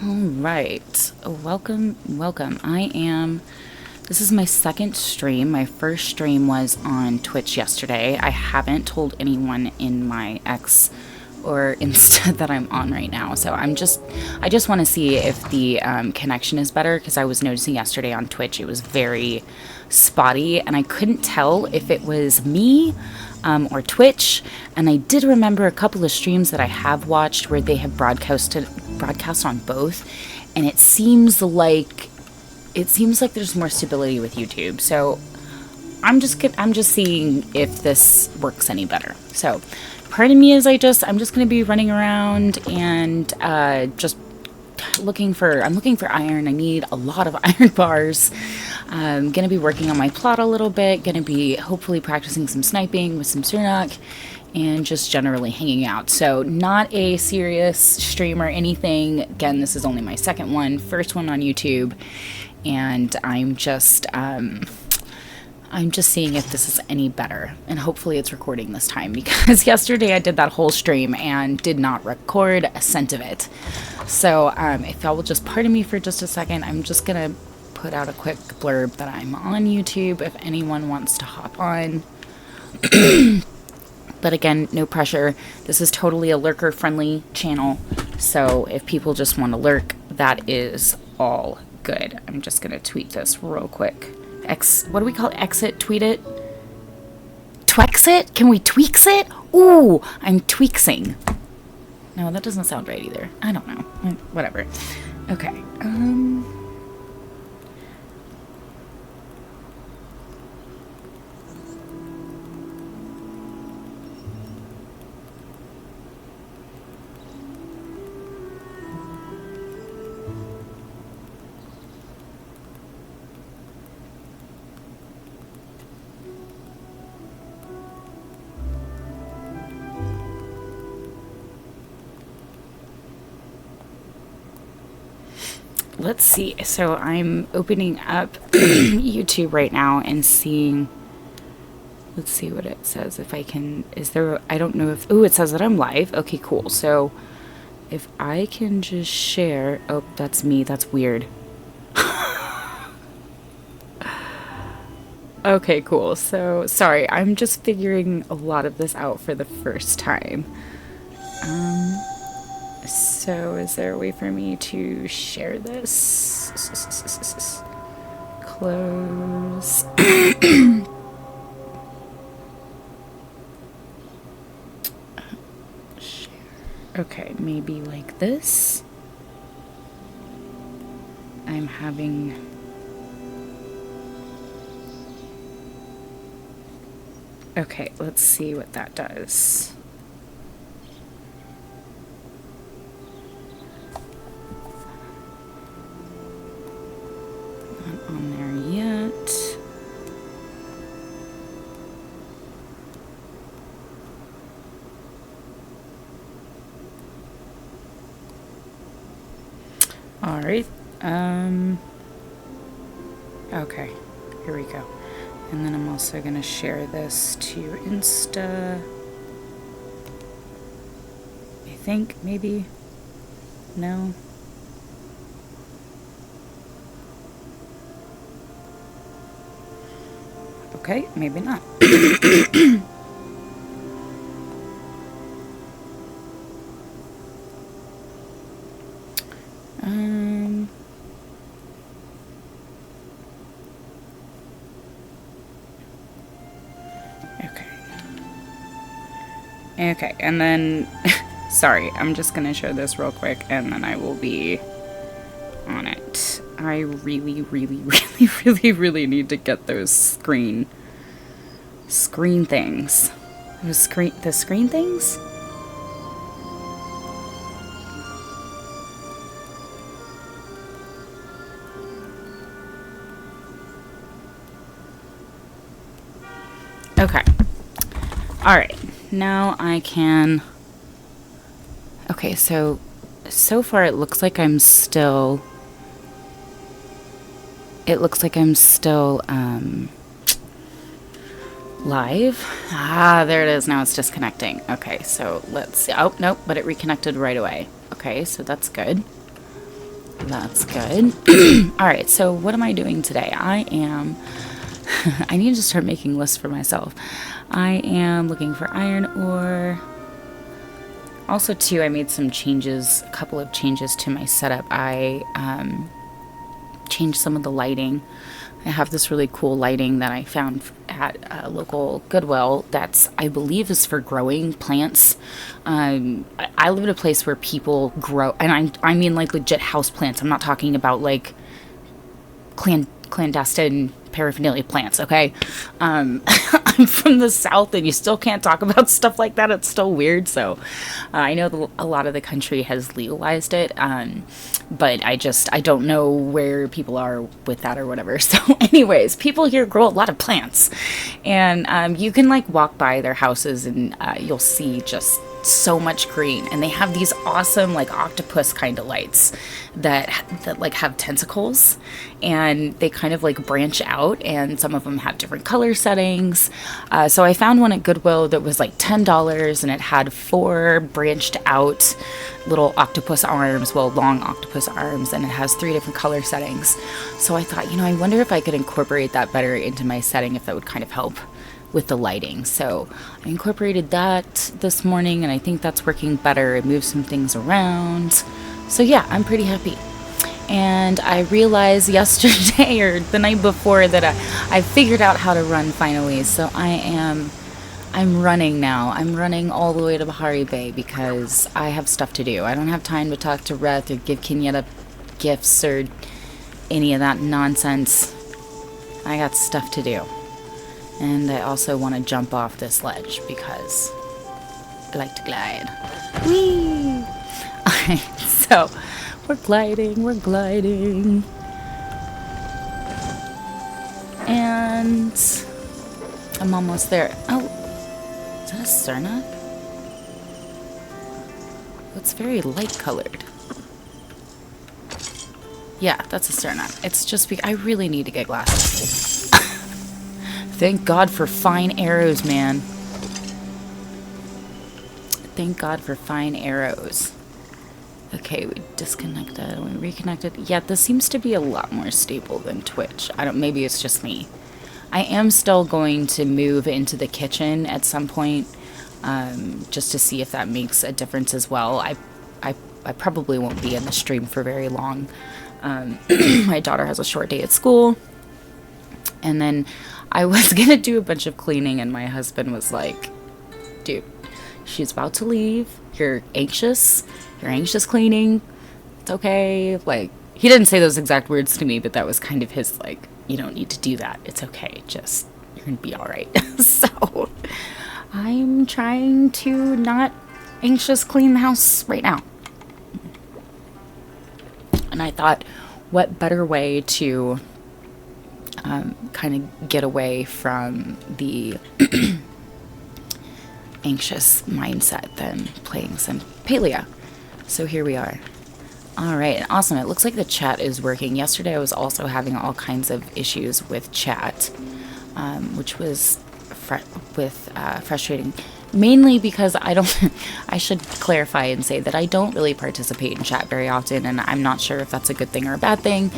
Alright, welcome. This is my second stream. My first stream was on Twitch yesterday. I haven't told anyone in my X or Insta that I'm on right now, so I just want to see if the connection is better, because I was noticing yesterday on Twitch it was very spotty, and I couldn't tell if it was me or Twitch. And I did remember a couple of streams that I have watched where they have broadcast on both, and it seems like there's more stability with YouTube. So I'm just seeing if this works any better. So part of me is I'm just going to be running around and just looking for iron. I need a lot of iron bars. I'm going to be working on my plot a little bit, going to be hopefully practicing some sniping with some Sernuk, and just generally hanging out. So not a serious stream or anything. Again, this is only my second one, first one on YouTube, and I'm just seeing if this is any better, and hopefully it's recording this time, because yesterday I did that whole stream and did not record a cent of it. So if y'all will just pardon me for just a second, I'm just gonna put out a quick blurb that I'm on YouTube if anyone wants to hop on. But again, no pressure. This is totally a lurker friendly channel, so if people just want to lurk, that is all good. I'm just gonna tweet this real quick. What do we call it? Exit? Tweet it? Twex it? Can we tweaks it? Ooh, I'm tweaksing. No, that doesn't sound right either. I don't know. Whatever. Okay. Let's see. So I'm opening up YouTube right now and seeing. Let's see what it says. If I can. Is there. I don't know if. Oh, it says that I'm live. Okay, cool. So if I can just share. Oh, that's me. That's weird. Okay, cool. So sorry. I'm just figuring a lot of this out for the first time. So is there a way for me to share this? Close. Share. Okay, maybe like this. I'm having... Okay, let's see what that does. On there yet. All right. Okay. Here we go. And then I'm also going to share this to Insta. I think maybe. No. Okay, maybe not. Okay, and then, sorry, I'm just gonna show this real quick, and then I will be on it. I really need to get those screen things. The screen things? Okay. Alright. Now I can... Okay, so far it looks like I'm still... live. Ah, there it is. Now it's disconnecting. Okay, so let's see. Oh, nope, but it reconnected right away. Okay, so that's good. That's good. Alright, so what am I doing today? I need to start making lists for myself. I am looking for iron ore. Also, too, I made some changes, a couple of changes to my setup. I changed some of the lighting. I have this really cool lighting that I found at a local Goodwill that's, I believe, is for growing plants. I live in a place where people grow, and I mean like legit house plants. I'm not talking about like clandestine paraphernalia plants, okay? I'm from the South, and you still can't talk about stuff like that. It's still weird. So I know a lot of the country has legalized it, but I don't know where people are with that or whatever. So anyways, people here grow a lot of plants, and you can like walk by their houses, and you'll see just so much green, and they have these awesome like octopus kind of lights that like have tentacles, and they kind of like branch out, and some of them have different color settings. So I found one at Goodwill that was like $10, and it had 4 branched out little octopus arms, well, long octopus arms, and it has 3 different color settings. So I thought, I wonder if I could incorporate that better into my setting, if that would kind of help with the lighting. So I incorporated that this morning, and I think that's working better. It moves some things around. So yeah, I'm pretty happy. And I realized yesterday or the night before that I figured out how to run finally. So I'm running now. I'm running all the way to Bahari Bay because I have stuff to do. I don't have time to talk to Reth or give Kenyatta gifts or any of that nonsense. I got stuff to do. And I also want to jump off this ledge because I like to glide. Whee! Alright, so we're gliding. And I'm almost there. Oh, is that a Sernuk? It's very light colored. Yeah, that's a Sernuk. It's just I really need to get glasses. Thank God for fine arrows, man. Thank God for fine arrows. Okay, we disconnected, we reconnected. Yeah, this seems to be a lot more stable than Twitch. Maybe it's just me. I am still going to move into the kitchen at some point, just to see if that makes a difference as well. I probably won't be in the stream for very long. My daughter has a short day at school, and then I was gonna do a bunch of cleaning, and my husband was like, dude, she's about to leave. You're anxious cleaning. It's okay. Like, he didn't say those exact words to me, but that was kind of his, like, you don't need to do that. It's okay. Just, you're gonna be all right. So I'm trying to not anxious clean the house right now. And I thought, what better way to kind of get away from the anxious mindset than playing some Palia. So here we are. Alright, awesome. It looks like the chat is working. Yesterday I was also having all kinds of issues with chat, which was frustrating. Mainly because I should clarify and say that I don't really participate in chat very often, and I'm not sure if that's a good thing or a bad thing.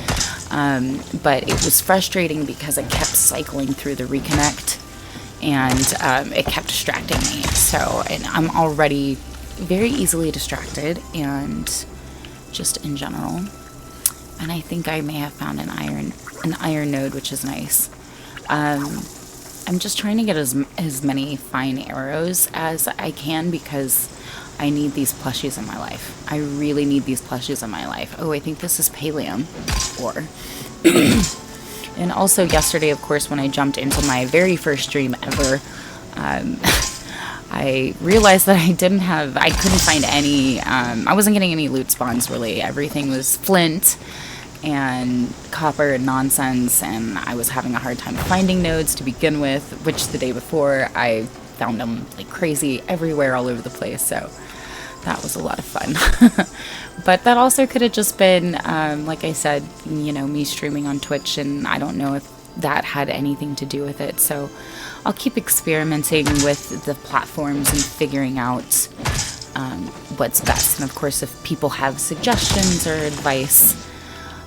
But it was frustrating because it kept cycling through the reconnect, and it kept distracting me. So, and I'm already very easily distracted, and just in general. And I think I may have found an iron node, which is nice. I'm just trying to get as many fine arrows as I can because I need these plushies in my life. I really need these plushies in my life. Oh, I think this is Palium ore. And also yesterday, of course, when I jumped into my very first stream ever, I realized that I couldn't find any, I wasn't getting any loot spawns really. Everything was flint and copper and nonsense, and I was having a hard time finding nodes to begin with, which the day before I found them like crazy everywhere all over the place, so that was a lot of fun. But that also could have just been, like I said, me streaming on Twitch, and I don't know if that had anything to do with it, so I'll keep experimenting with the platforms and figuring out what's best. And of course, if people have suggestions or advice,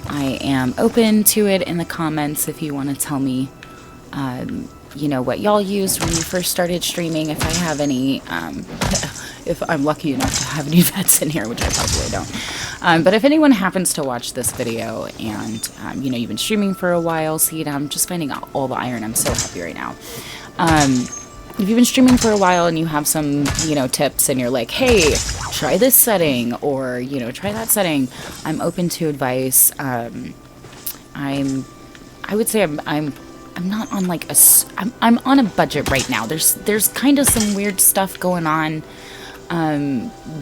I am open to it in the comments if you want to tell me, you know, what y'all used when you first started streaming. If I have any, if I'm lucky enough to have any vets in here, which I probably don't. But if anyone happens to watch this video and, you know, you've been streaming for a while, see, I'm just finding out all the iron. I'm so happy right now. If you've been streaming for a while and you have some, you know, tips and you're like, hey, try this setting or, you know, try that setting, I'm open to advice. I would say I'm not on like I'm on a budget right now. There's kind of some weird stuff going on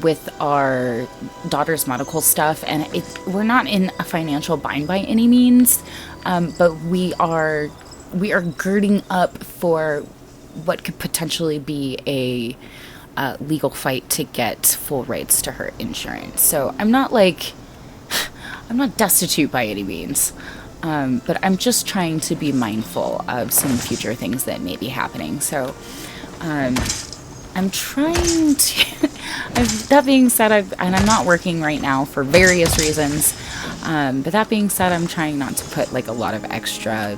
with our daughter's medical stuff, and we're not in a financial bind by any means, but we are girding up for what could potentially be a legal fight to get full rights to her insurance. So I'm not destitute by any means, but I'm just trying to be mindful of some future things that may be happening. So I'm trying to that being said, I'm not working right now for various reasons, but that being said, I'm trying not to put like a lot of extra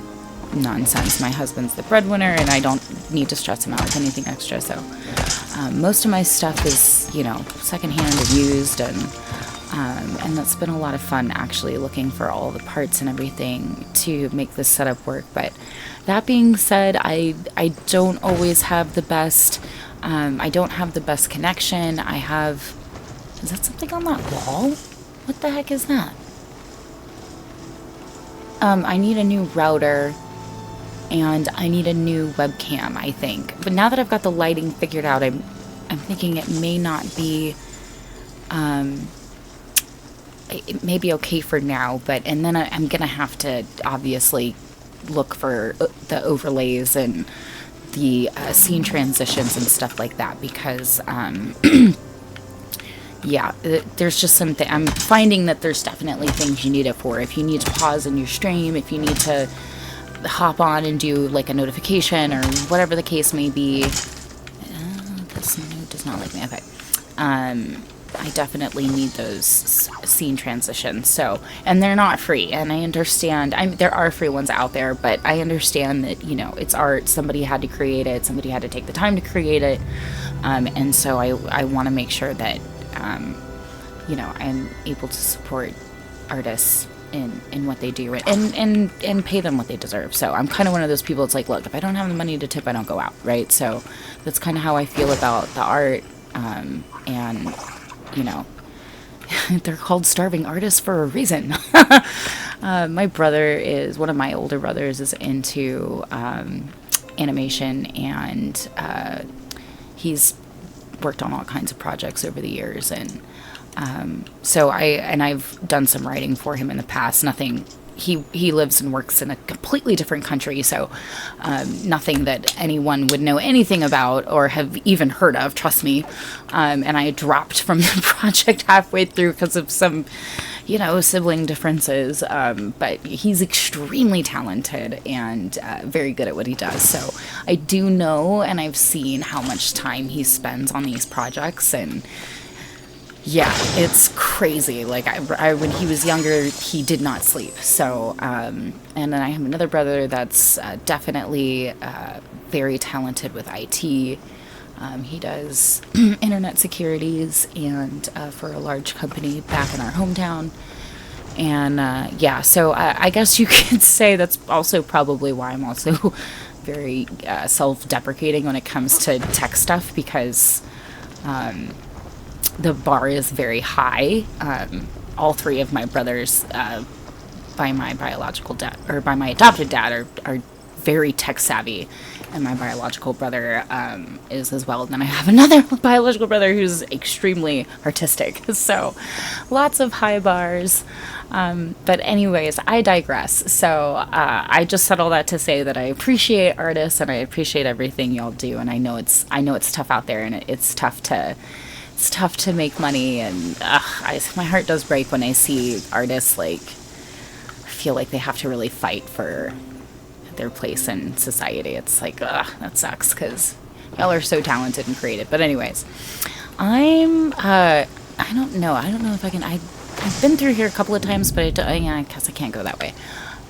nonsense. My husband's the breadwinner and I don't need to stress him out with anything extra, so most of my stuff is, you know, secondhand and used, and that's been a lot of fun actually, looking for all the parts and everything to make this setup work. But that being said, I don't always have the best I don't have the best connection. Is that something on that wall? What the heck is that? I need a new router and I need a new webcam, I think. But now that I've got the lighting figured out, I'm thinking it may not be, it may be okay for now, and then I'm gonna have to obviously look for the overlays and the scene transitions and stuff like that, because yeah, there's just something, I'm finding that there's definitely things you need it for. If you need to pause in your stream, if you need to hop on and do like a notification or whatever the case may be. This node does not like me. Okay. I definitely need those scene transitions. So, and they're not free, and I understand. There are free ones out there, but I understand that, you know, it's art. Somebody had to create it. Somebody had to take the time to create it. And so I want to make sure that, you know, I'm able to support artists in what they do, and pay them what they deserve. So I'm kind of one of those people. It's like, look, if I don't have the money to tip, I don't go out, right? So that's kind of how I feel about the art, and you know, they're called starving artists for a reason. My brother one of my older brothers is into animation, and he's worked on all kinds of projects over the years, and so I've done some writing for him in the past. Nothing. He lives and works in a completely different country, so nothing that anyone would know anything about or have even heard of, trust me. And I dropped from the project halfway through because of some, you know, sibling differences. But he's extremely talented and very good at what he does. So I do know, and I've seen how much time he spends on these projects, and yeah, it's crazy. Like, when he was younger, he did not sleep. So, and then I have another brother that's definitely very talented with IT. He does internet securities and for a large company back in our hometown. And yeah, so I guess you could say that's also probably why I'm also very self-deprecating when it comes to tech stuff, because the bar is very high. All three of my brothers, by my biological dad, or by my adopted dad, are very tech savvy, and my biological brother is as well. And then I have another biological brother who's extremely artistic. So lots of high bars. But anyways, I digress. So I just said all that to say that I appreciate artists and I appreciate everything y'all do. And I know it's tough out there, and it's tough to make money, and my heart does break when I see artists like feel like they have to really fight for their place in society. It's like, that sucks, because y'all are so talented and creative. But anyways, I don't know if I can, I've been through here a couple of times, but yeah, I guess I can't go that way.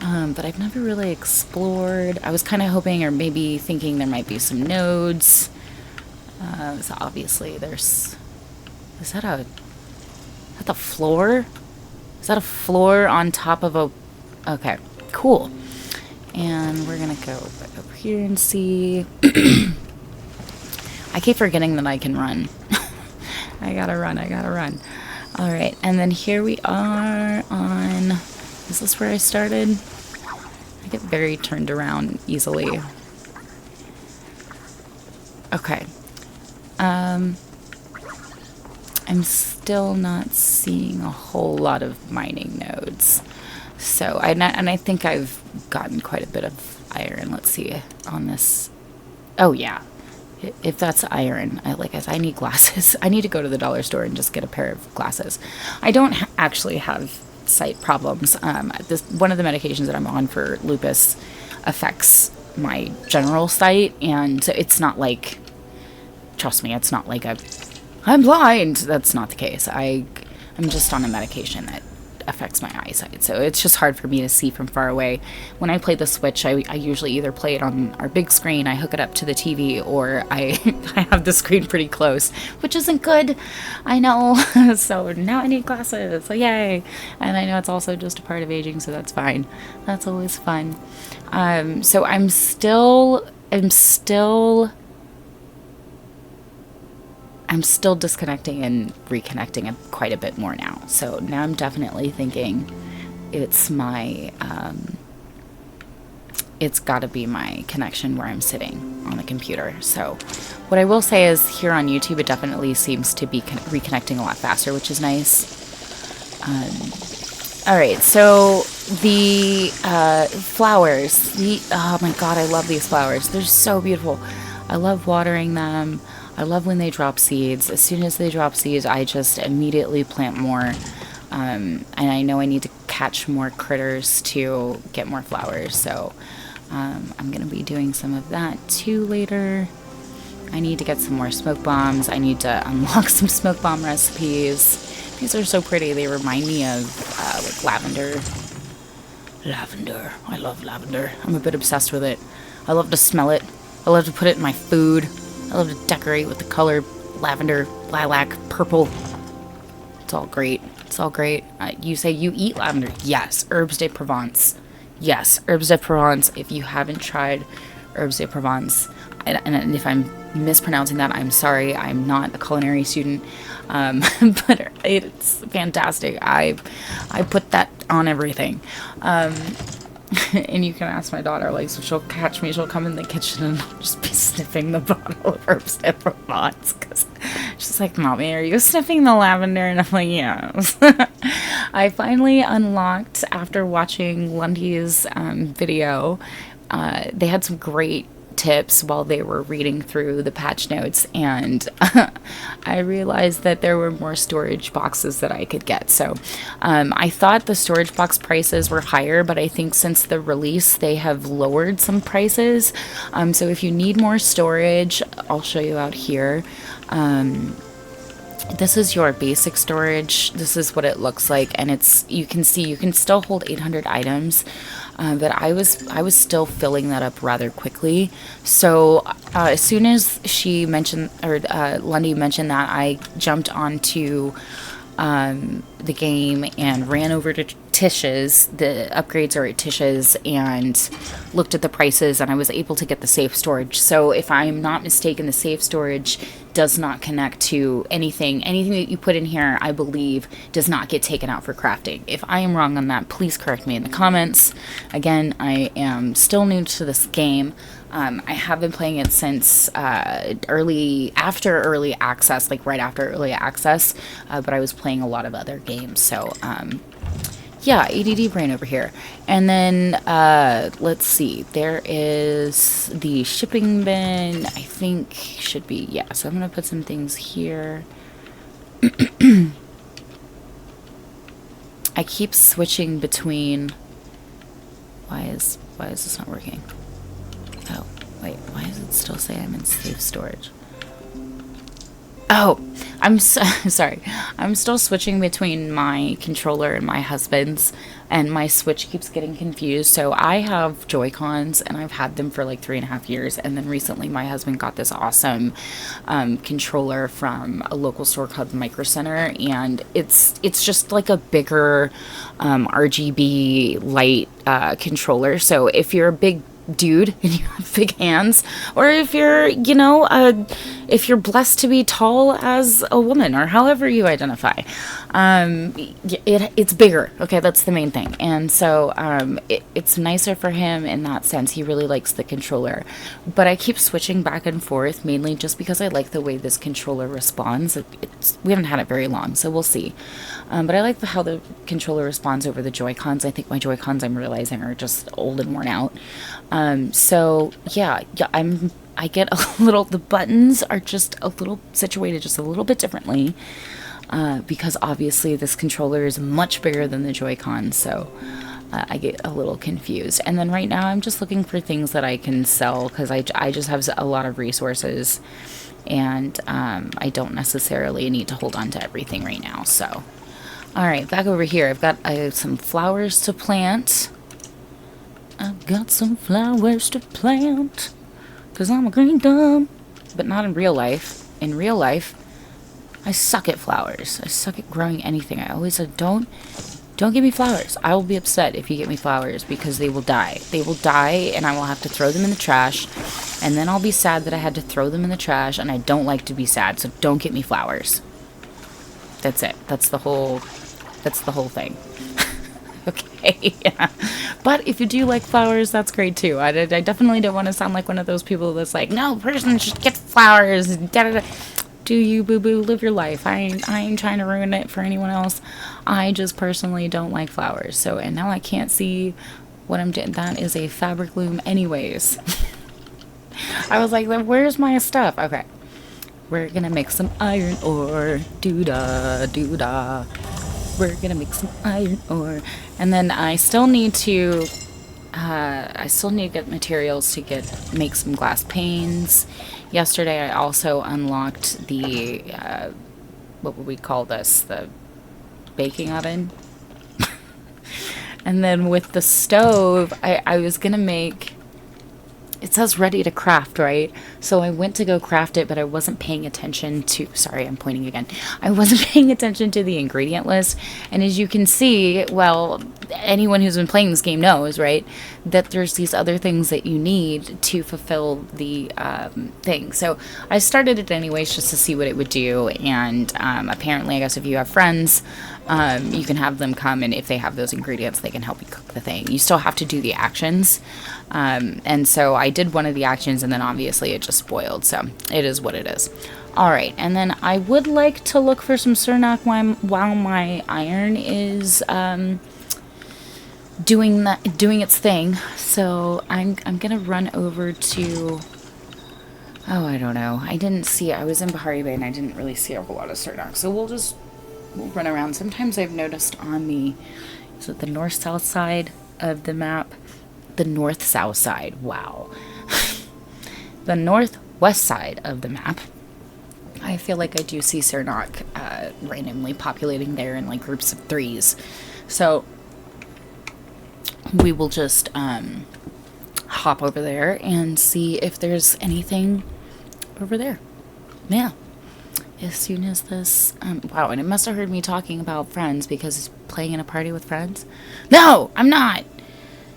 But I've never really explored. I was kind of hoping or maybe thinking there might be some nodes. So obviously there's... Is that the floor? Is that a floor on top of a... Okay, cool. And we're gonna go back over here and see... I keep forgetting that I can run. I gotta run. Alright, and then here we are on... Is this where I started? I get very turned around easily. Okay. I'm still not seeing a whole lot of mining nodes. So, and I think I've gotten quite a bit of iron. Let's see on this. Oh, yeah. If that's iron, I need glasses. I need to go to the dollar store and just get a pair of glasses. I don't actually have sight problems. One of the medications that I'm on for lupus affects my general sight, and it's not like, trust me, it's not like I'm blind. That's not the case. I'm just on a medication that affects my eyesight, so it's just hard for me to see from far away. When I play the Switch, I usually either play it on our big screen, I hook it up to the TV, or I have the screen pretty close, which isn't good, I know. So now I need glasses, so yay. And I know it's also just a part of aging, so that's fine. That's always fun. So I'm still disconnecting and reconnecting quite a bit more now. So now I'm definitely thinking it's my, it's gotta be my connection where I'm sitting on the computer. So what I will say is here on YouTube, it definitely seems to be reconnecting a lot faster, which is nice. All right, so the flowers, oh my God, I love these flowers. They're so beautiful. I love watering them. I love when they drop seeds. As soon as they drop seeds, I just immediately plant more. And I know I need to catch more critters to get more flowers. So I'm going to be doing some of that too later. I need to get some more smoke bombs. I need to unlock some smoke bomb recipes. These are so pretty. They remind me of like lavender. Lavender. I love lavender. I'm a bit obsessed with it. I love to smell it. I love to put it in my food. I love to decorate with the color lavender, lilac, purple. It's all great. It's all great. You say you eat lavender. Yes. Herbes de Provence. Yes. Herbes de Provence. If you haven't tried Herbes de Provence, and if I'm mispronouncing that, I'm sorry. I'm not a culinary student. But it's fantastic. I put that on everything. And you can ask my daughter, like, so she'll catch me, she'll come in the kitchen and I'll just be sniffing the bottle of Herbes de Provence, because she's like, Mommy, are you sniffing the lavender? And I'm like, yes. I finally unlocked, after watching Lundy's video, they had some great tips while they were reading through the patch notes, and I realized that there were more storage boxes that I could get. So I thought the storage box prices were higher, but I think since the release they have lowered some prices. So if you need more storage, I'll show you out here. This is your basic storage. This is what it looks like, and it's, you can see you can still hold 800 items, but I was still filling that up rather quickly. So as soon as she mentioned, or Lundy mentioned that, I jumped onto the game and ran over to Tish's. The upgrades are at Tish's, and looked at the prices, and I was able to get the safe storage. So if I'm not mistaken, the safe storage does not connect to anything that you put in here, I believe, does not get taken out for crafting. If I am wrong on that, please correct me in the comments. Again, I am still new to this game. I have been playing it since after early access, like right after early access, but I was playing a lot of other games. So yeah, ADD brain over here. And then let's see, there is the shipping bin, I think should be, yeah, so I'm gonna put some things here. I keep switching between, why is this not working? Oh, wait, why does it still say I'm in safe storage? Oh, sorry. I'm still switching between my controller and my husband's, and my Switch keeps getting confused. So I have Joy-Cons, and I've had them for like 3.5 years. And then recently, my husband got this awesome controller from a local store called Micro Center, and it's just like a bigger RGB light controller. So if you're a big dude and you have big hands, or if you're, if you're blessed to be tall as a woman, or however you identify, it's bigger. Okay, that's the main thing. And so it's nicer for him in that sense. He really likes the controller, but I keep switching back and forth, mainly just because I like the way this controller responds. We haven't had it very long, so we'll see. But I like how the controller responds over the Joy-Cons. I think my Joy-Cons, I'm realizing, are just old and worn out. So yeah, I get a little, the buttons are just a little situated just a little bit differently, because obviously this controller is much bigger than the Joy-Con, so I get a little confused. And then right now I'm just looking for things that I can sell, because I just have a lot of resources, and I don't necessarily need to hold on to everything right now. So alright, back over here, I've got some flowers to plant. I've got some flowers to plant, because I'm a green thumb. But not in real life. In real life, I suck at flowers. I suck at growing anything. I always said, don't give me flowers. I will be upset if you get me flowers, because they will die. They will die, and I will have to throw them in the trash. And then I'll be sad that I had to throw them in the trash, and I don't like to be sad, so don't get me flowers. That's it. That's the whole thing. Okay, yeah. But if you do like flowers, that's great too. I definitely don't want to sound like one of those people that's like, no person should get flowers. Da, da, da. Do you, boo-boo, live your life. I ain't trying to ruin it for anyone else. I just personally don't like flowers. So, and now I can't see what I'm doing. That is a fabric loom anyways. I was like, where's my stuff? Okay. We're gonna make some iron ore. Doo-da, doo-da. We're gonna make some iron ore. And then I still need to get materials to make some glass panes. Yesterday I also unlocked the what would we call this? The baking oven. And then with the stove, I was gonna make, it says ready to craft, right? So I went to go craft it, but I wasn't paying attention to, sorry, I'm pointing again. I wasn't paying attention to the ingredient list. And as you can see, well, anyone who's been playing this game knows, right, that there's these other things that you need to fulfill the thing. So I started it anyways just to see what it would do. And apparently, I guess if you have friends, you can have them come, and if they have those ingredients, they can help you cook the thing. You still have to do the actions. And so I did one of the actions, and then obviously it just spoiled. So it is what it is. All right. And then I would like to look for some Sernuk while my iron is doing its thing. So I'm gonna run over to, oh, I don't know. I didn't see it. I was in Bahari Bay and I didn't really see a whole lot of Sernuk. So we'll run around. Sometimes I've noticed on the north-south side of the map, the north-south side, wow. The northwest side of the map, I feel like I do see Sernuk randomly populating there in like groups of 3s. So we will just hop over there and see if there's anything over there. Yeah. As soon as this, wow, and it must have heard me talking about friends because it's playing in a party with friends. No, I'm not,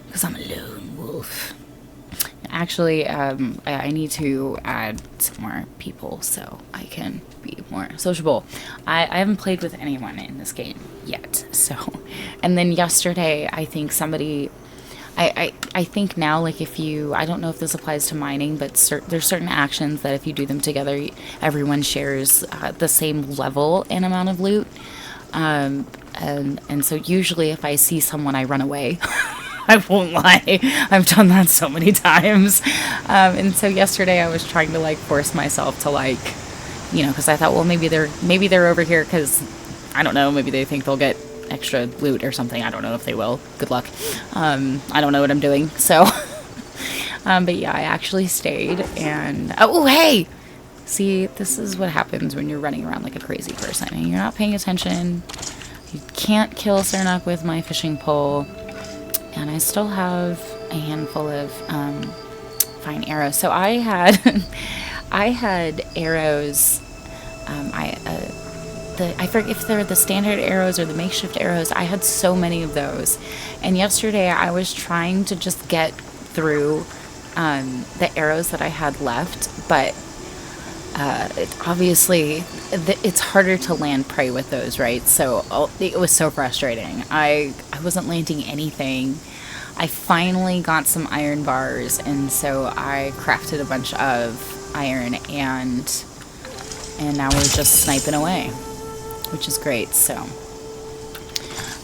because I'm a lone wolf. Actually, I need to add some more people so I can be more sociable. I haven't played with anyone in this game yet, so, and then yesterday, I think somebody, I think now, like, if you, I don't know if this applies to mining, but there's certain actions that if you do them together, everyone shares the same level and amount of loot. And so usually if I see someone, I run away. I won't lie. I've done that so many times. And so yesterday I was trying to, like, force myself to, like, you know, because I thought, well, maybe they're over here because, I don't know, maybe they think they'll get extra loot or something. I don't know if they will. Good luck. I don't know what I'm doing. So, but yeah, I actually stayed and, oh, hey! See, this is what happens when you're running around like a crazy person and you're not paying attention. You can't kill Sernuk with my fishing pole. And I still have a handful of fine arrows. So I had I had arrows. I forget if they're the standard arrows or the makeshift arrows. I had so many of those. And yesterday I was trying to just get through the arrows that I had left, but obviously it's harder to land prey with those, right? So it was so frustrating. I wasn't landing anything. I finally got some iron bars, and so I crafted a bunch of iron, and now we're just sniping away, which is great. So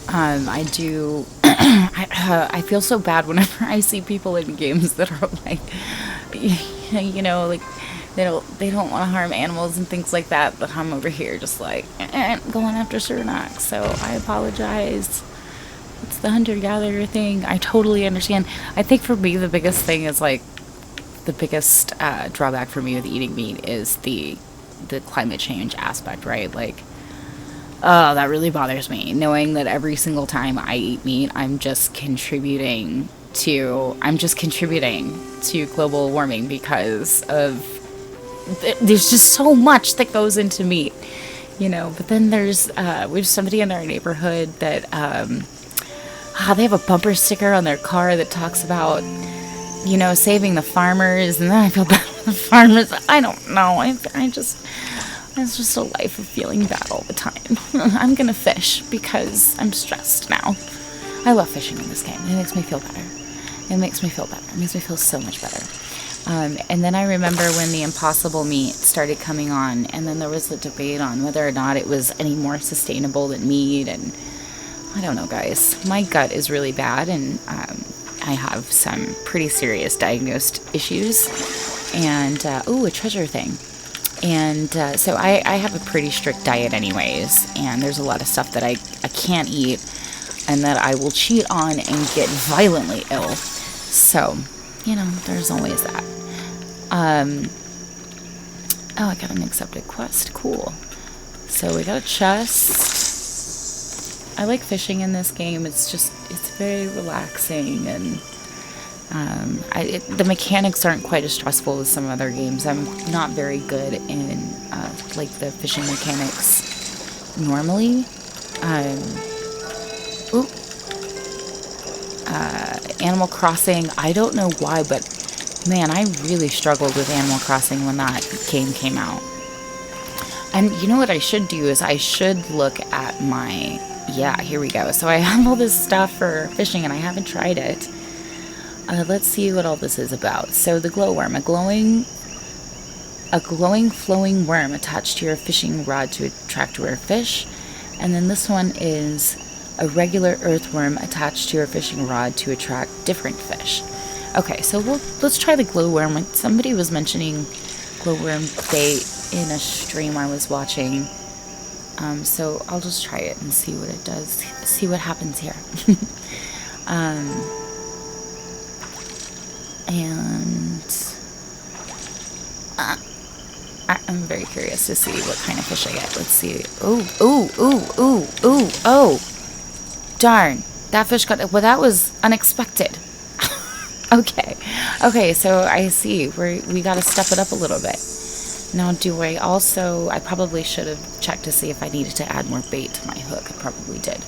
I do I feel so bad whenever I see people in games that are like, you know, like they don't want to harm animals and things like that, but I'm over here just like going after Sernuk. So I apologize. It's the hunter-gatherer thing. I totally understand. I think for me the biggest thing is like the biggest drawback for me with eating meat is the climate change aspect, right? Like, oh, that really bothers me. Knowing that every single time I eat meat, I'm just contributing to global warming because of there's just so much that goes into meat, you know. But then there's we have somebody in our neighborhood that they have a bumper sticker on their car that talks about, you know, saving the farmers, and then I feel bad for the farmers. I don't know. It's just a life of feeling bad all the time. I'm gonna fish because I'm stressed now. I love fishing in this game. It makes me feel better. It makes me feel so much better. And then I remember when the impossible meat started coming on, and then there was the debate on whether or not it was any more sustainable than meat, and I don't know, guys. My gut is really bad, and I have some pretty serious diagnosed issues. And, a treasure thing. And so I have a pretty strict diet anyways, and there's a lot of stuff that I can't eat and that I will cheat on and get violently ill. So, you know, there's always that. I got an accepted quest. Cool. So we got a chest. I like fishing in this game. It's very relaxing, and the mechanics aren't quite as stressful as some other games. I'm not very good in like the fishing mechanics normally. Animal Crossing, I don't know why, but man, I really struggled with Animal Crossing when that game came out. And you know what I should do is I should look at my... Yeah, here we go. So I have all this stuff for fishing, and I haven't tried it. Let's see what all this is about. So the glowworm, a glowing flowing worm attached to your fishing rod to attract rare fish. And then this one is a regular earthworm attached to your fishing rod to attract different fish. Okay, so let's try the glowworm. Somebody was mentioning glowworm bait in a stream I was watching. So I'll just try it and see what it does. See what happens here. I'm very curious to see what kind of fish I get. Let's see. Oh. Darn. That fish got... Well, that was unexpected. Okay, so I see. We got to step it up a little bit. Now, I probably should have checked to see if I needed to add more bait to my hook. I probably did.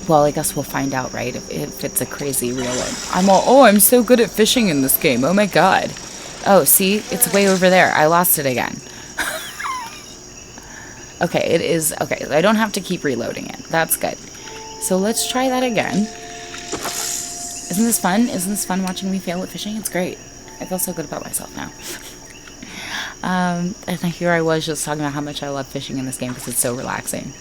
Well, I guess we'll find out, right? If it's a crazy reel in. I'm so good at fishing in this game. Oh my god. Oh, see? It's way over there. I lost it again. Okay, it is... Okay, I don't have to keep reloading it. That's good. So let's try that again. Isn't this fun? Isn't this fun watching me fail at fishing? It's great. I feel so good about myself now. And here I was just talking about how much I love fishing in this game because it's so relaxing.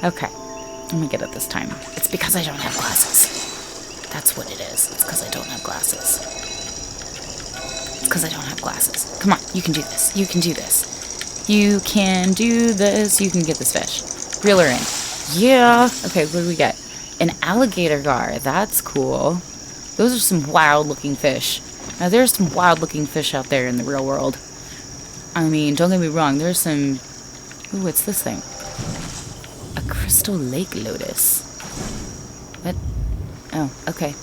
Okay, I'm gonna get it this time. It's because I don't have glasses. That's what it is. It's because I don't have glasses. It's because I don't have glasses. Come on, you can do this. You can do this. You can do this. You can get this fish. Reel her in. Yeah. Okay, what do we get? An alligator gar. That's cool. Those are some wild looking fish. Now there's some wild looking fish out there in the real world. I mean, don't get me wrong, there's some... Ooh, what's this thing? A crystal lake lotus. What? Oh, okay.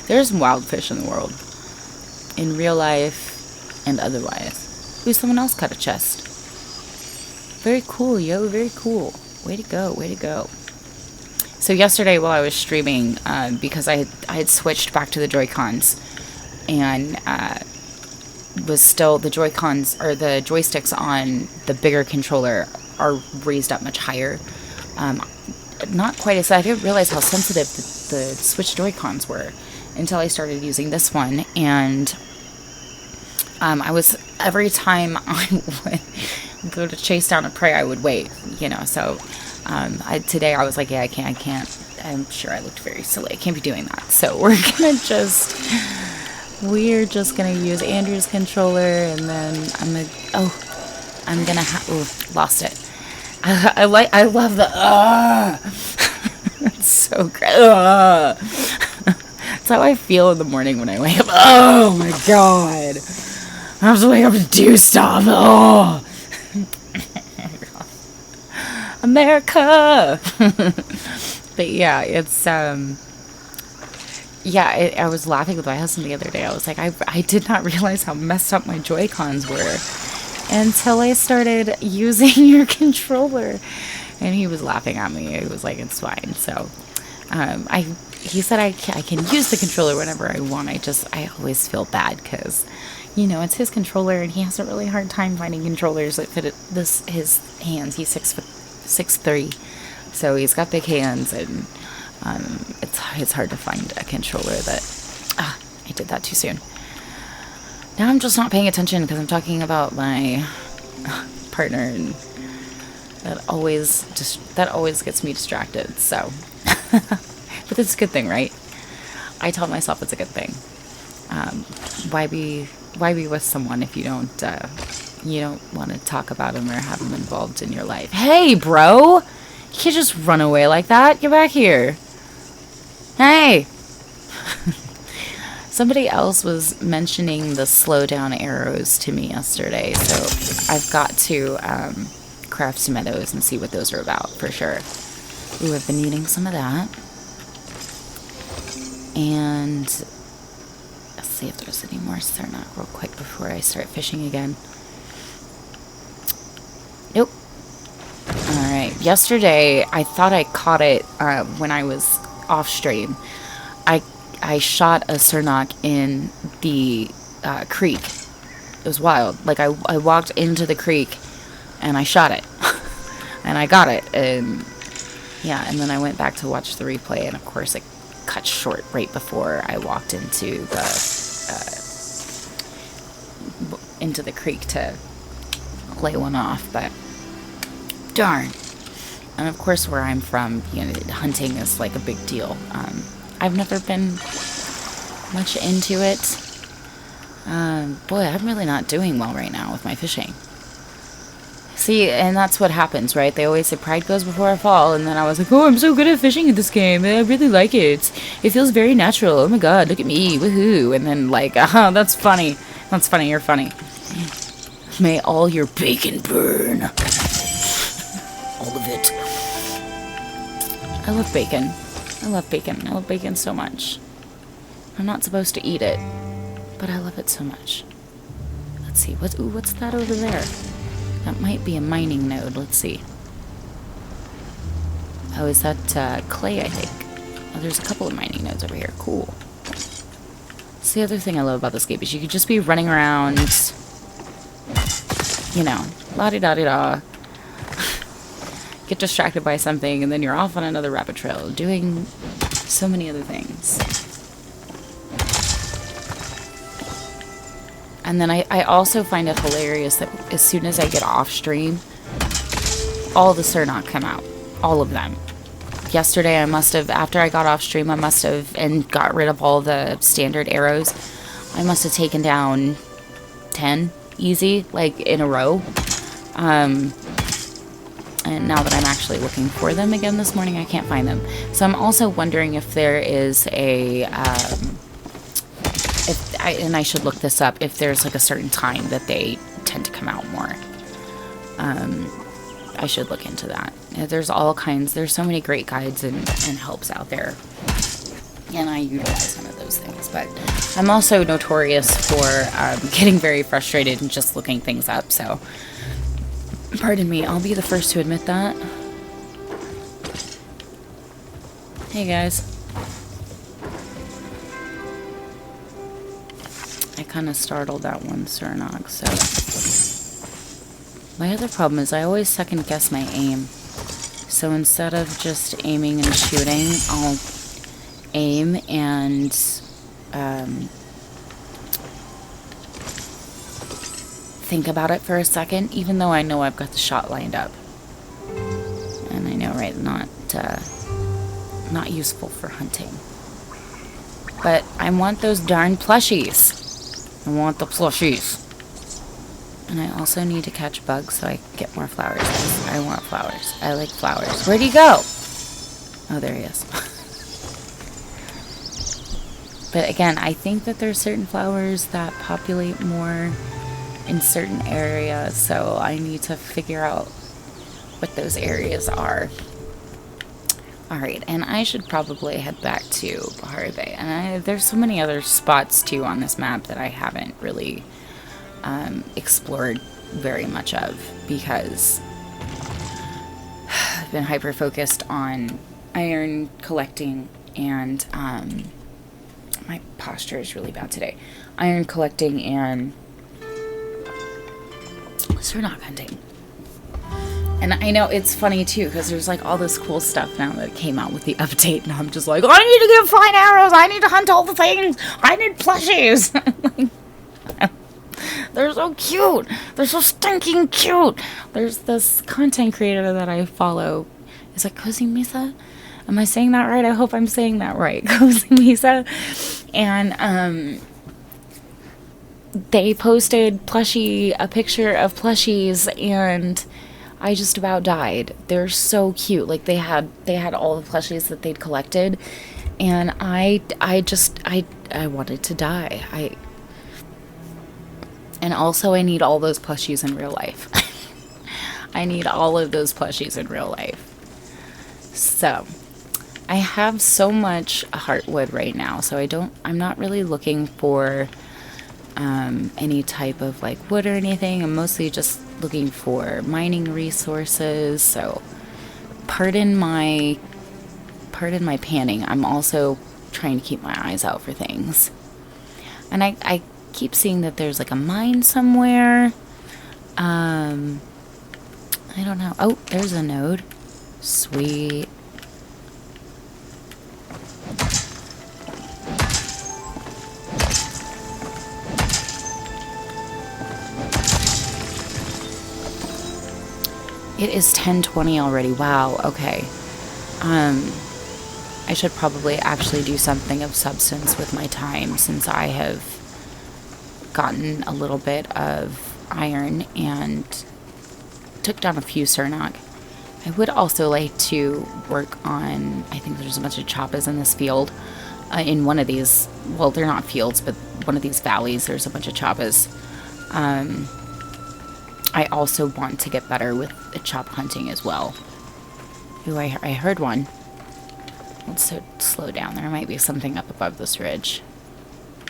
There's some wild fish in the world. In real life and otherwise. Ooh, someone else cut a chest. Very cool, yo, very cool. Way to go, way to go. So yesterday while I was streaming, because I had switched back to the Joy-Cons, and was still, the Joy-Cons, or the joysticks on the bigger controller are raised up much higher. Not quite as, I didn't realize how sensitive the Switch Joy-Cons were until I started using this one, and I was, every time I would go to chase down a prey, I would wait, you know, so today I was like, yeah, I can't, I'm sure I looked very silly, I can't be doing that, so we're just gonna use Andrew's controller, and then lost it. I love the, it's so great, That's how I feel in the morning when I wake up. Oh my god, I have to wake up to do stuff. Oh, America. But yeah, it's I was laughing with my husband the other day. I was like, I did not realize how messed up my Joy-Cons were until I started using your controller, and he was laughing at me. He was like, it's fine. So he said I can use the controller whenever I want. I always feel bad because, you know, it's his controller, and he has a really hard time finding controllers that fit his hands. He's 6'3", so he's got big hands, and it's hard to find a controller that... I did that too soon. Now I'm just not paying attention because I'm talking about my partner, and that always gets me distracted. So, but it's a good thing, right? I tell myself it's a good thing. Why be with someone if you don't want to talk about him or have him involved in your life? Hey, bro, you can't just run away like that. Get back here. Hey. Somebody else was mentioning the slowdown arrows to me yesterday, so I've got to craft some of those and see what those are about for sure. Ooh, I've been eating some of that. And let's see if there's any more Sernuk real quick before I start fishing again. Nope. Alright, yesterday I thought I caught it when I was off stream. I shot a Sernuk in the creek. It was wild. Like, I walked into the creek and I shot it. And I got it. And yeah, and then I went back to watch the replay, and of course it cut short right before I walked into the creek to lay one off. But darn. And of course, where I'm from, you know, hunting is like a big deal. I've never been much into it. Boy, I'm really not doing well right now with my fishing. See, and that's what happens, right? They always say pride goes before a fall, and then I was like, oh, I'm so good at fishing in this game. I really like it. It feels very natural. Oh my god, look at me. Woohoo. And then like, oh, that's funny. That's funny. You're funny. May all your bacon burn. All of it. I love bacon. I love bacon. I love bacon so much. I'm not supposed to eat it, but I love it so much. Let's see. What's that over there? That might be a mining node. Let's see. Oh, is that clay, I think? Oh, there's a couple of mining nodes over here. Cool. That's the other thing I love about this game, is you could just be running around, you know, la-di-da-di-da. Get distracted by something, and then you're off on another rabbit trail, doing so many other things. And then I also find it hilarious that as soon as I get off stream, all the Sernuk come out. All of them. Yesterday after I got off stream, and got rid of all the standard arrows, I must have taken down 10 easy, like in a row. And And now that I'm actually looking for them again this morning, I can't find them. So I'm also wondering if there is a, and I should look this up, if there's like a certain time that they tend to come out more. I should look into that. There's all kinds, there's so many great guides and helps out there. And I utilize some of those things. But I'm also notorious for getting very frustrated and just looking things up. So, pardon me, I'll be the first to admit that. Hey guys. I kind of startled that one Sernuk, so... My other problem is I always second guess my aim. So instead of just aiming and shooting, I'll aim and think about it for a second, even though I know I've got the shot lined up. And I know, right, not useful for hunting. But I want those darn plushies. I want the plushies. And I also need to catch bugs so I can get more flowers. I want flowers. I like flowers. Where'd he go? Oh, there he is. But again, I think that there's certain flowers that populate more in certain areas, so I need to figure out what those areas are. Alright, and I should probably head back to Bahari Bay. And there's so many other spots, too, on this map that I haven't really explored very much of, because I've been hyper-focused on iron collecting and, my posture is really bad today. Iron collecting and Sernuk hunting. And I know it's funny too, because there's like all this cool stuff now that came out with the update, and I'm just like, I need to get fine arrows, I need to hunt all the things, I need plushies. Like, they're so cute. They're so stinking cute. There's this content creator that I follow. Is it Cozy Misa? Am I saying that right? I hope I'm saying that right. Cozy Misa. And they posted a picture of plushies, and I just about died. They're so cute. Like they had all the plushies that they'd collected, and I wanted to die. And also I need all those plushies in real life. I need all of those plushies in real life. So, I have so much heartwood right now, so I'm not really looking for any type of like wood or anything. I'm mostly just looking for mining resources. So, pardon my panning. I'm also trying to keep my eyes out for things. And I keep seeing that there's like a mine somewhere. I don't know. Oh, there's a node. Sweet. It is 10:20 already. Wow. Okay. I should probably actually do something of substance with my time, since I have gotten a little bit of iron and took down a few Sernuk. I would also like to work on, I think there's a bunch of choppas in this field. In one of these, well, they're not fields, but one of these valleys, there's a bunch of choppas. I also want to get better with the chop hunting as well. Ooh, I heard one. Let's slow down. There might be something up above this ridge.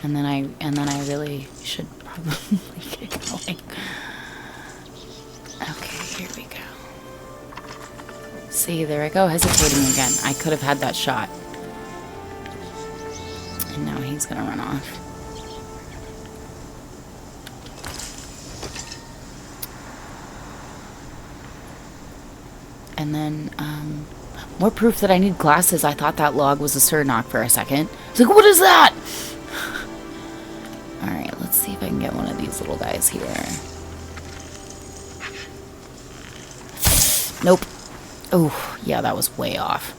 And then I really should probably get going. Okay, here we go. See, there I go, hesitating again. I could have had that shot. And now he's gonna run off. And then, more proof that I need glasses. I thought that log was a Sernuk for a second. I was like, what is that? Alright, let's see if I can get one of these little guys here. Nope. Oh, yeah, that was way off.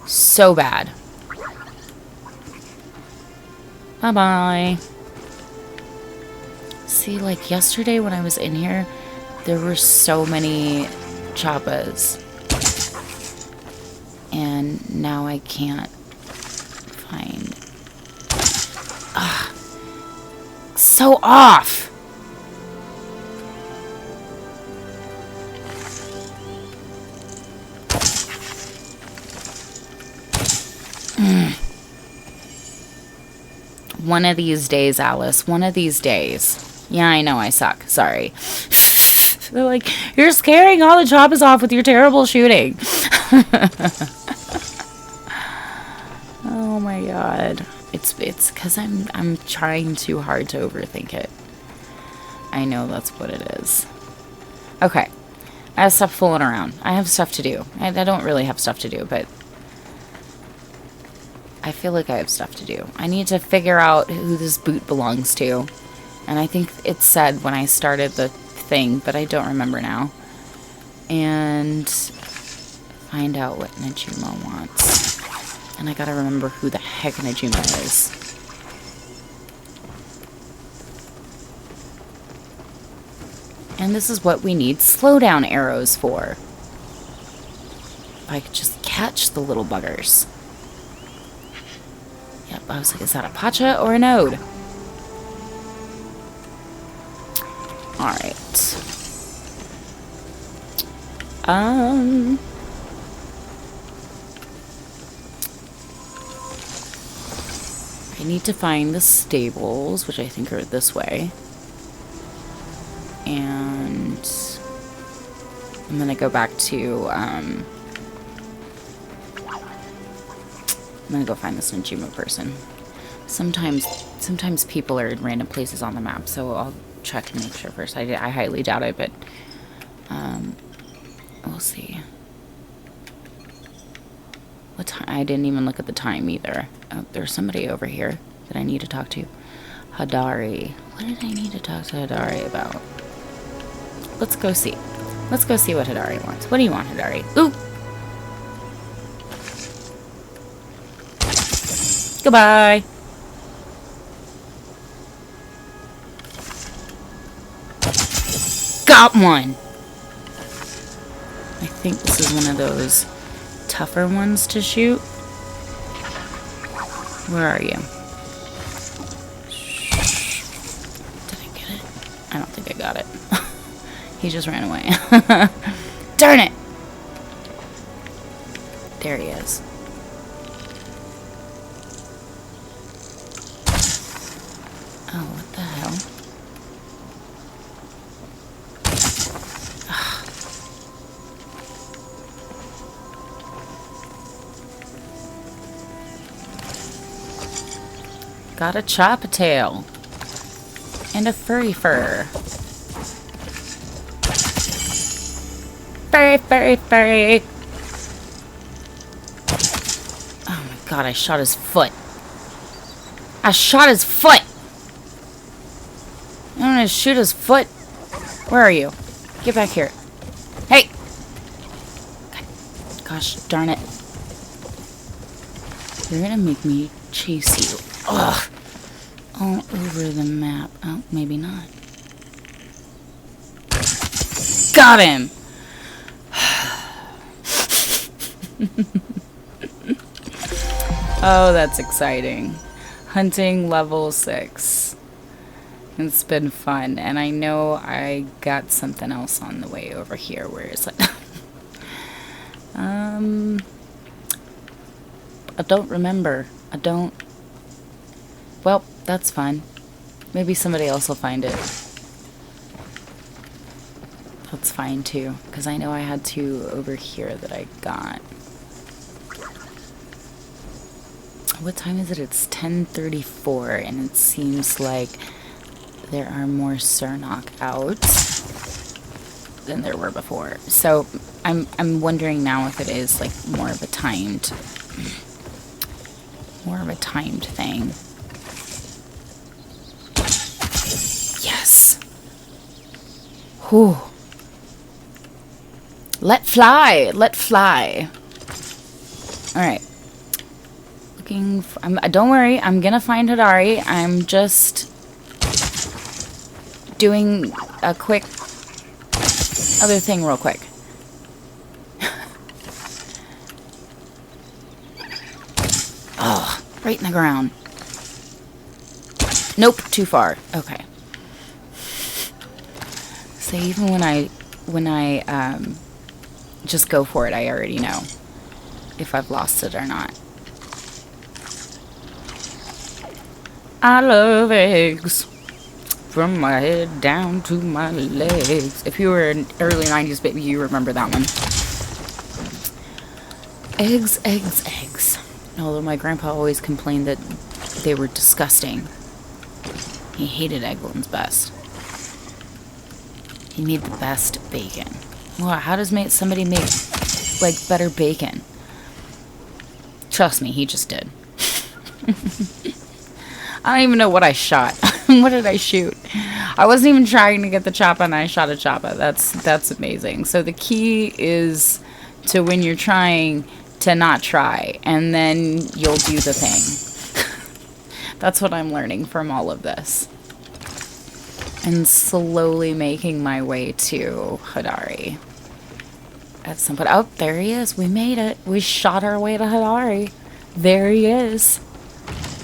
So bad. Bye-bye. See, like yesterday when I was in here, there were so many choppas. And now I can't find... So off! One of these days, Alice. One of these days. Yeah, I know I suck. Sorry. They're like, you're scaring all the choppas off with your terrible shooting. Oh my god. It's because I'm trying too hard to overthink it. I know that's what it is. Okay. I have stuff fooling around. I have stuff to do. I don't really have stuff to do, but I feel like I have stuff to do. I need to figure out who this boot belongs to. And I think it said when I started the thing, but I don't remember now. And find out what Najuma wants. And I gotta remember who the heck Najuma is. And this is what we need slowdown arrows for. If I could just catch the little buggers. Yep, I was like, is that a Pacha or an Ode? Alright. I need to find the stables, which I think are this way. And I'm gonna go back to, I'm gonna go find this Najuma person. Sometimes people are in random places on the map, so I'll check to make sure first. I highly doubt it, but we'll see. What time? I didn't even look at the time either. Oh, there's somebody over here that I need to talk to. Hadari. What did I need to talk to Hadari about? Let's go see. Let's go see what Hadari wants. What do you want, Hadari? Ooh! Goodbye! Got one! I think this is one of those tougher ones to shoot. Where are you? Did I get it? I don't think I got it. He just ran away. Darn it! There he is. Oh, what the hell? Got a chop-a-tail. And a furry fur. Furry, furry, furry. Oh my god, I shot his foot. I shot his foot! I'm gonna shoot his foot. Where are you? Get back here. Hey! God, gosh darn it. You're gonna make me chase you. Ugh! All over the map. Oh, maybe not. Got him! Oh, that's exciting. Hunting level 6. It's been fun, and I know I got something else on the way over here. Where is it? I don't remember. I don't... Well, that's fine. Maybe somebody else will find it. That's fine too, because I know I had two over here that I got. What time is it? It's 10:34, and it seems like there are more Sernuk out than there were before. So I'm wondering now if it is like more of a timed thing. Yes. Whew. Let fly. Let fly. All right. Looking for, don't worry, I'm gonna find Hadari. I'm just doing a quick other thing real quick. Right in the ground. Nope, too far. Okay. So even when I just go for it, I already know if I've lost it or not. I love eggs. From my head down to my legs. If you were an early 90s baby, you remember that one. Eggs, eggs, eggs. Although my grandpa always complained that they were disgusting. He hated egg ones best. He made the best bacon. Wow, how does somebody make, like, better bacon? Trust me, he just did. I don't even know what I shot. What did I shoot? I wasn't even trying to get the choppa and I shot a choppa. That's amazing. So the key is to, when you're trying, to not try, and then you'll do the thing. That's what I'm learning from all of this. And slowly making my way to Hadari. At some point. Oh, there he is. We made it. We shot our way to Hadari. There he is.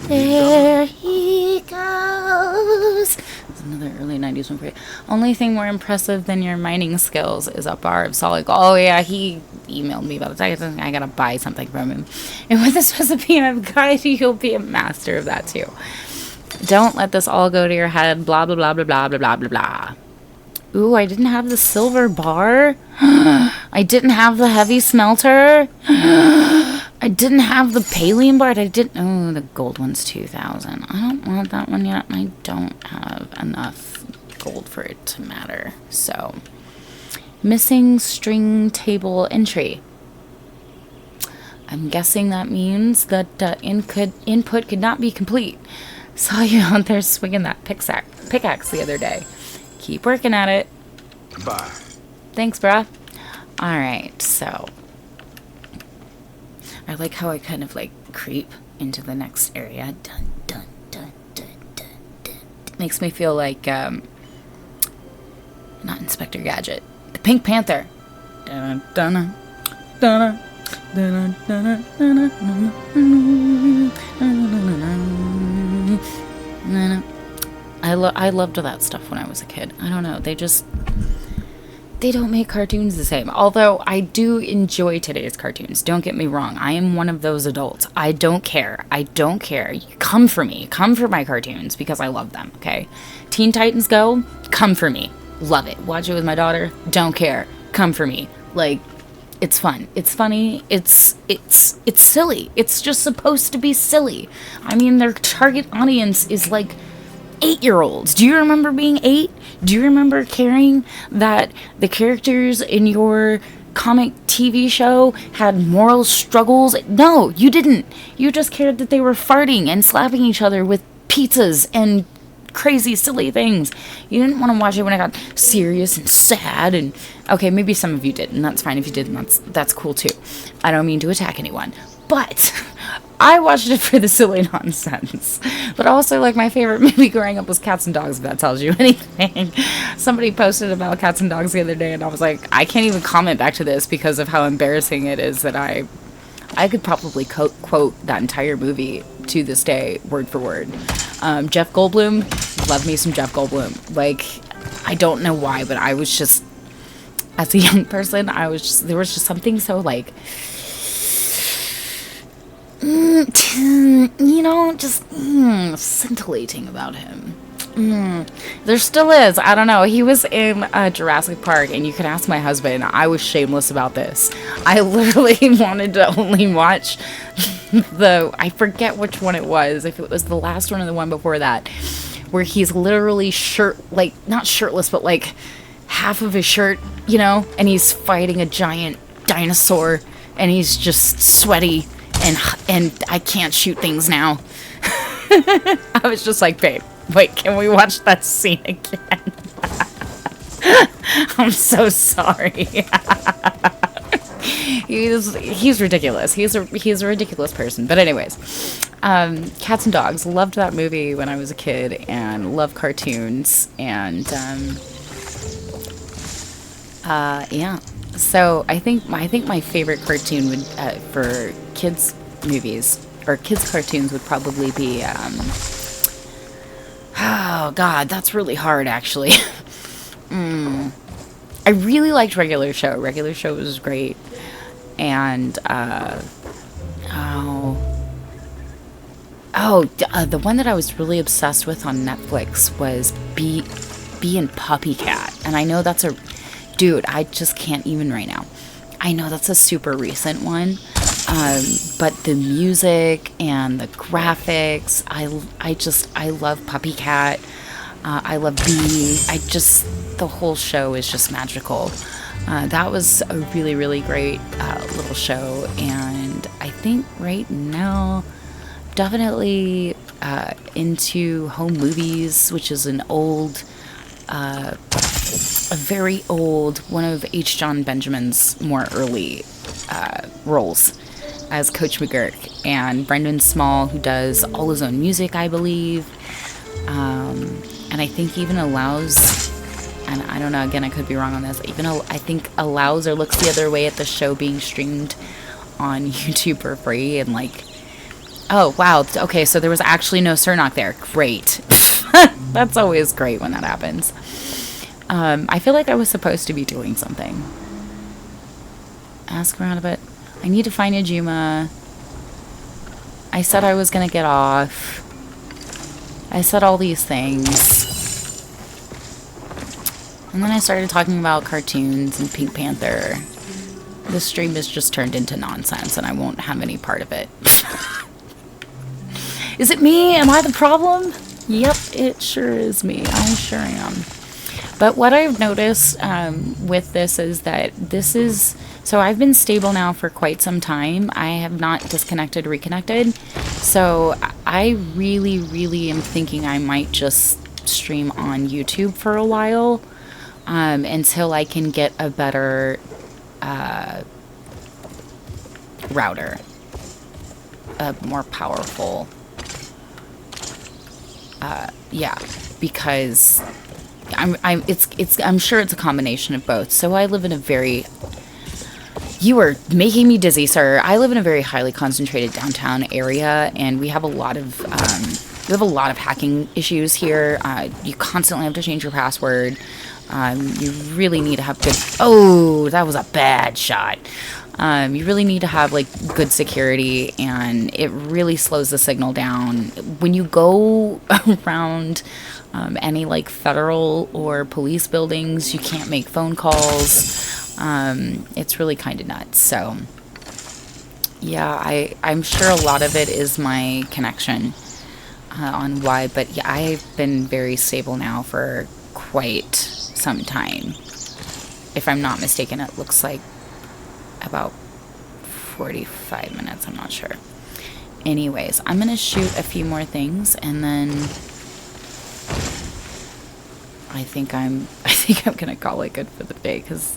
There he goes. That's another early 90s one for you. Only thing more impressive than your mining skills is a bar of solid gold. Oh yeah, he emailed me about it. I gotta buy something from him. And with this recipe and guide, you'll be a master of that too. Don't let this all go to your head. Blah blah blah blah blah blah blah blah blah. Ooh, I didn't have the silver bar. I didn't have the heavy smelter. I didn't have the Palium bar. I didn't. Oh, the gold one's 2,000. I don't want that one yet. I don't have enough gold for it to matter. So, missing string table entry. I'm guessing that means that input could not be complete. Saw you out there swinging that pickaxe the other day. Keep working at it. Bye. Thanks, bruh. Alright, so I like how I kind of like creep into the next area. Dun, dun, dun, dun, dun, dun. It makes me feel like, not Inspector Gadget, the Pink Panther. Dun, dun, dun, dun, dun, dun, dun, dun. I loved that stuff when I was a kid. I don't know, they don't make cartoons the same. Although I do enjoy today's cartoons. Don't get me wrong. I am one of those adults. I don't care. I don't care. Come for me. Come for my cartoons because I love them, okay? Teen Titans Go, come for me. Love it. Watch it with my daughter. Don't care. Come for me. Like, it's fun. It's funny. It's silly. It's just supposed to be silly. I mean, their target audience is like 8-year-olds. Do you remember being 8? Do you remember caring that the characters in your comic TV show had moral struggles? No, you didn't. You just cared that they were farting and slapping each other with pizzas and crazy, silly things. You didn't want to watch it when it got serious and sad. And okay, maybe some of you did, and that's fine if you did, and that's cool too. I don't mean to attack anyone, but I watched it for the silly nonsense. But also, like, my favorite movie growing up was Cats and Dogs, if that tells you anything. Somebody posted about Cats and Dogs the other day, and I was like, I can't even comment back to this because of how embarrassing it is that I could probably quote that entire movie to this day, word for word. Jeff Goldblum, love me some Jeff Goldblum. Like, I don't know why, but I was just, as a young person, there was just something so, like, you know, just scintillating about him. There still is. I don't know. He was in Jurassic Park, and you can ask my husband. I was shameless about this. I literally wanted to only watch I forget which one it was, if it was the last one or the one before that, where he's literally not shirtless, but like half of his shirt, you know, and he's fighting a giant dinosaur, and he's just sweaty, and I can't shoot things now. I was just like, babe, wait, can we watch that scene again? I'm so sorry. He's ridiculous. He's a ridiculous person. But anyways, Cats and Dogs. Loved that movie when I was a kid, and loved cartoons. And yeah. So I think my favorite cartoon would for kids movies or kids cartoons would probably be, oh god, that's really hard actually. I really liked Regular Show. Regular Show was great. And, the one that I was really obsessed with on Netflix was Bee and Puppy Cat. And I know that's dude, I just can't even right now. I know that's a super recent one. But the music and the graphics, I love Puppy Cat. I love Bee. The whole show is just magical. That was a really, really great little show. And I think right now, definitely into home movies, which is an old, a very old, one of H. John Benjamin's more early roles as Coach McGurk, and Brendan Small, who does all his own music, I believe, and I think even allows, and I don't know, again, I could be wrong on this, I think allows or looks the other way at the show being streamed on YouTube for free, and like, oh wow, okay, so there was actually no Sernuk there. Great. That's always great when that happens. I feel like I was supposed to be doing something. Ask around a bit. I need to find a Juma. I said I was gonna get off. I said all these things. And then I started talking about cartoons and Pink Panther. The stream has just turned into nonsense and I won't have any part of it. Is it me? Am I the problem? Yep, it sure is me. I sure am. But what I've noticed with this is that so I've been stable now for quite some time. I have not disconnected, reconnected. So I really, really am thinking I might just stream on YouTube for a while until I can get a better router, a more powerful, because I'm sure it's a combination of both. So I live in a very, you are making me dizzy, sir. I live in a very highly concentrated downtown area, and we have a lot of hacking issues here. You constantly have to change your password. You really need to have good. Oh, that was a bad shot. You really need to have like good security, and it really slows the signal down when you go around any like federal or police buildings. You can't make phone calls. It's really kind of nuts. So yeah, I'm sure a lot of it is my connection on why, but yeah, I've been very stable now for quite some time. If I'm not mistaken, it looks like about 45 minutes. I'm not sure. Anyways, I'm gonna shoot a few more things, and then I think I'm gonna call it good for the day, because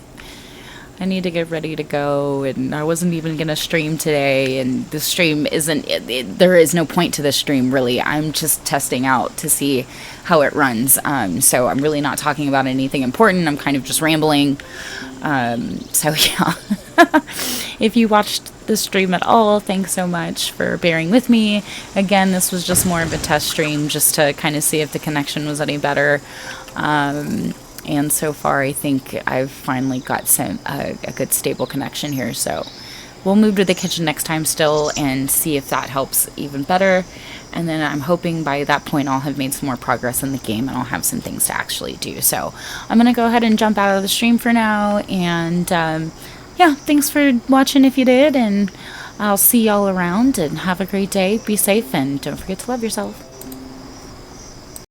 I need to get ready to go, and I wasn't even gonna stream today, and the stream isn't, there is no point to this stream really. I'm just testing out to see how it runs, so I'm really not talking about anything important. I'm kind of just rambling, so yeah. If you watched the stream at all, thanks so much for bearing with me. Again, this was just more of a test stream, just to kind of see if the connection was any better. And so far, I think I've finally got a good stable connection here. So we'll move to the kitchen next time still and see if that helps even better. And then I'm hoping by that point I'll have made some more progress in the game and I'll have some things to actually do. So I'm going to go ahead and jump out of the stream for now. And yeah, thanks for watching if you did. And I'll see y'all around, and have a great day. Be safe, and don't forget to love yourself.